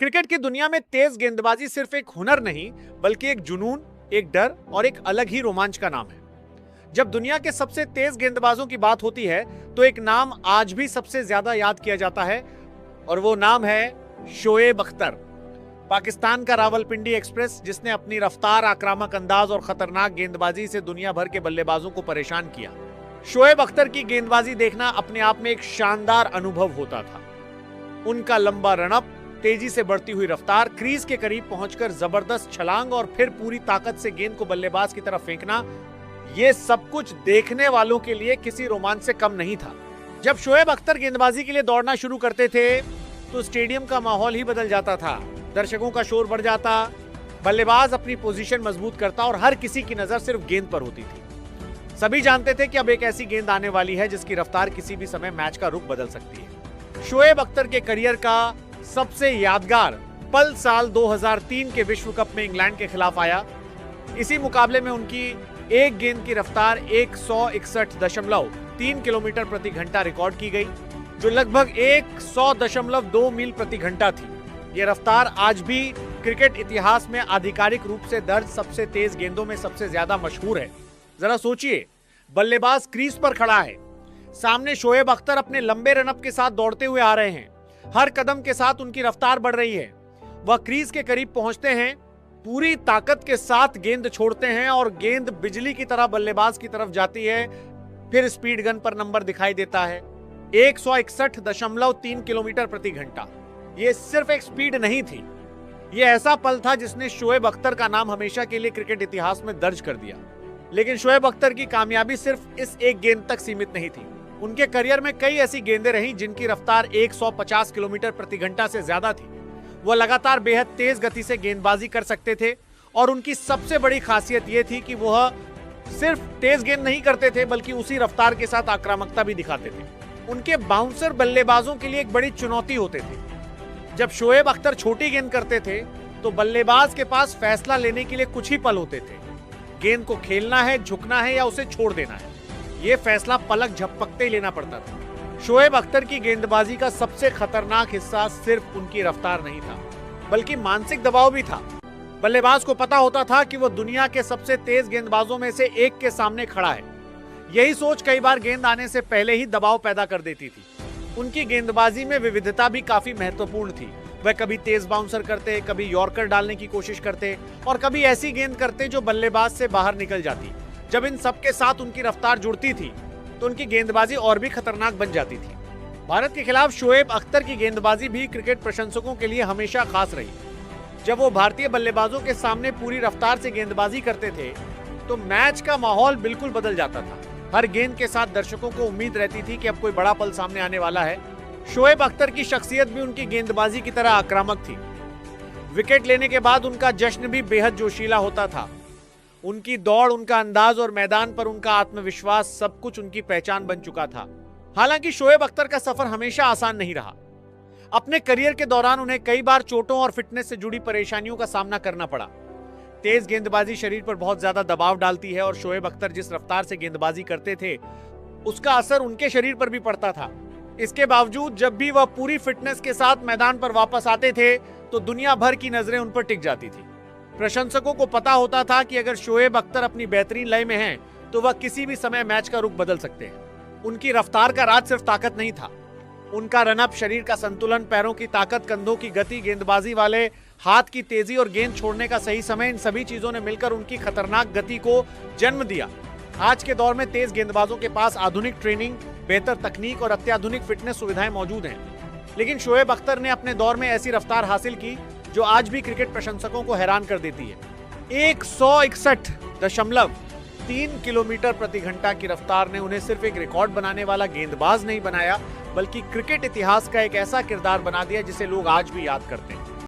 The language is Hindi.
क्रिकेट की दुनिया में तेज गेंदबाजी सिर्फ एक हुनर नहीं, बल्कि एक जुनून, एक डर और एक अलग ही रोमांच का नाम है। जब दुनिया के सबसे तेज गेंदबाजों की बात होती है, तो एक नाम आज भी सबसे ज्यादा याद किया जाता है और वो नाम है शोएब अख्तर। पाकिस्तान का रावलपिंडी एक्सप्रेस, जिसने अपनी रफ्तार, आक्रामक अंदाज और खतरनाक गेंदबाजी से दुनिया भर के बल्लेबाजों को परेशान किया। शोएब अख्तर की गेंदबाजी देखना अपने आप में एक शानदार अनुभव होता था। उनका लंबा रनअप, तेजी से बढ़ती हुई रफ्तार, क्रीज के करीब पहुंचकर जबरदस्त छलांग और फिर पूरी ताकत से गेंद को बल्लेबाज की तरफ फेंकना, ये सब कुछ देखने वालों के लिए किसी रोमांच से कम नहीं था। जब शोएब अख्तर गेंदबाजी के लिए दौड़ना शुरू करते थे तो स्टेडियम का माहौल ही बदल जाता था। दर्शकों का शोर बढ़ जाता, बल्लेबाज अपनी पोजीशन मजबूत करता और हर किसी की नजर सिर्फ गेंद पर होती थी। सभी जानते थे कि अब एक ऐसी गेंद आने वाली है जिसकी रफ्तार किसी भी समय मैच का रुख बदल सकती है। शोएब अख्तर के करियर का सबसे यादगार पल साल 2003 के विश्व कप में इंग्लैंड के खिलाफ आया। इसी मुकाबले में उनकी एक गेंद की रफ्तार 161.3 किलोमीटर प्रति घंटा रिकॉर्ड की गई, जो लगभग 100.2 मील प्रति घंटा थी। यह रफ्तार आज भी क्रिकेट इतिहास में आधिकारिक रूप से दर्ज सबसे तेज गेंदों में सबसे ज्यादा मशहूर है। जरा सोचिए, बल्लेबाज क्रीज पर खड़ा है, सामने शोएब अख्तर अपने लंबे रनअप के साथ दौड़ते हुए आ रहे हैं। हर कदम के साथ उनकी रफ्तार बढ़ रही है। वह क्रीज के करीब पहुंचते हैं, पूरी ताकत के साथ गेंद छोड़ते हैं और गेंद बिजली की तरह बल्लेबाज की तरफ जाती है। फिर स्पीड गन पर नंबर दिखाई देता है 161.3 किलोमीटर प्रति घंटा। यह सिर्फ एक स्पीड नहीं थी, यह ऐसा पल था जिसने शोएब अख्तर का नाम हमेशा के लिए क्रिकेट इतिहास में दर्ज कर दिया। लेकिन शोएब अख्तर की कामयाबी सिर्फ इस एक गेंद तक सीमित नहीं थी। उनके करियर में कई ऐसी गेंदें रहीं जिनकी रफ्तार 150 किलोमीटर प्रति घंटा से ज्यादा थी। वह लगातार बेहद तेज गति से गेंदबाजी कर सकते थे और उनकी सबसे बड़ी खासियत यह थी कि वह सिर्फ तेज गेंद नहीं करते थे, बल्कि उसी रफ्तार के साथ आक्रामकता भी दिखाते थे। उनके बाउंसर बल्लेबाजों के लिए एक बड़ी चुनौती होते थे। जब शोएब अख्तर छोटी गेंद करते थे तो बल्लेबाज के पास फैसला लेने के लिए कुछ ही पल होते थे। गेंद को खेलना है, झुकना है या उसे छोड़ देना है। यह फैसला पलक झपकते ही लेना पड़ता था। शोएब अख्तर की गेंदबाजी का सबसे खतरनाक हिस्सा सिर्फ उनकी रफ्तार नहीं था, बल्कि मानसिक दबाव भी था। बल्लेबाज को पता होता था कि वह दुनिया के सबसे तेज गेंदबाजों में से एक के सामने खड़ा है। यही सोच कई बार गेंद आने से पहले ही दबाव पैदा कर देती थी। उनकी गेंदबाजी में विविधता भी काफी महत्वपूर्ण थी। वह कभी तेज बाउंसर करते, कभी यॉर्कर डालने की कोशिश करते और कभी ऐसी गेंद करते जो बल्लेबाज से बाहर निकल जाती। जब इन सबके साथ उनकी रफ्तार जुड़ती थी तो उनकी गेंदबाजी और भी खतरनाक बन जाती थी। भारत के खिलाफ शोएब अख्तर की गेंदबाजी भी क्रिकेट प्रशंसकों के लिए हमेशा खास रही। जब वो भारतीय बल्लेबाजों के सामने पूरी रफ्तार से गेंदबाजी करते थे तो मैच का माहौल बिल्कुल बदल जाता था। हर गेंद के साथ दर्शकों को उम्मीद रहती थी कि अब कोई बड़ा पल सामने आने वाला है। शोएब अख्तर की शख्सियत भी उनकी गेंदबाजी की तरह आक्रामक थी। विकेट लेने के बाद उनका जश्न भी बेहद जोशीला होता था। उनकी दौड़, उनका अंदाज और मैदान पर उनका आत्मविश्वास, सब कुछ उनकी पहचान बन चुका था। हालांकि शोएब अख्तर का सफर हमेशा आसान नहीं रहा। अपने करियर के दौरान उन्हें कई बार चोटों और फिटनेस से जुड़ी परेशानियों का सामना करना पड़ा। तेज गेंदबाजी शरीर पर बहुत ज्यादा दबाव डालती है और शोएब अख्तर जिस रफ्तार से गेंदबाजी करते थे उसका असर उनके शरीर पर भी पड़ता था। इसके बावजूद जब भी वह पूरी फिटनेस के साथ मैदान पर वापस आते थे तो दुनिया भर की नजरें उन पर टिक जाती थी। प्रशंसकों को पता होता था कि अगर शोएब अख्तर अपनी बेहतरीन लय में हैं तो वह किसी भी समय मैच का रुख बदल सकते हैं। उनकी रफ्तार का राज सिर्फ ताकत नहीं था, उनका रनअप, शरीर का संतुलन, पैरों की ताकत, कंधों की गति, गेंदबाजी वाले हाथ की तेजी और गेंद छोड़ने का सही समय, इन सभी चीजों ने मिलकर उनकी खतरनाक गति को जन्म दिया। आज के दौर में तेज गेंदबाजों के पास आधुनिक ट्रेनिंग, बेहतर तकनीक और अत्याधुनिक फिटनेस सुविधाएं मौजूद हैं, लेकिन शोएब अख्तर ने अपने दौर में ऐसी रफ्तार हासिल की जो आज भी क्रिकेट प्रशंसकों को हैरान कर देती है। 161.3 किलोमीटर प्रति घंटा की रफ्तार ने उन्हें सिर्फ एक रिकॉर्ड बनाने वाला गेंदबाज नहीं बनाया, बल्कि क्रिकेट इतिहास का एक ऐसा किरदार बना दिया जिसे लोग आज भी याद करते हैं।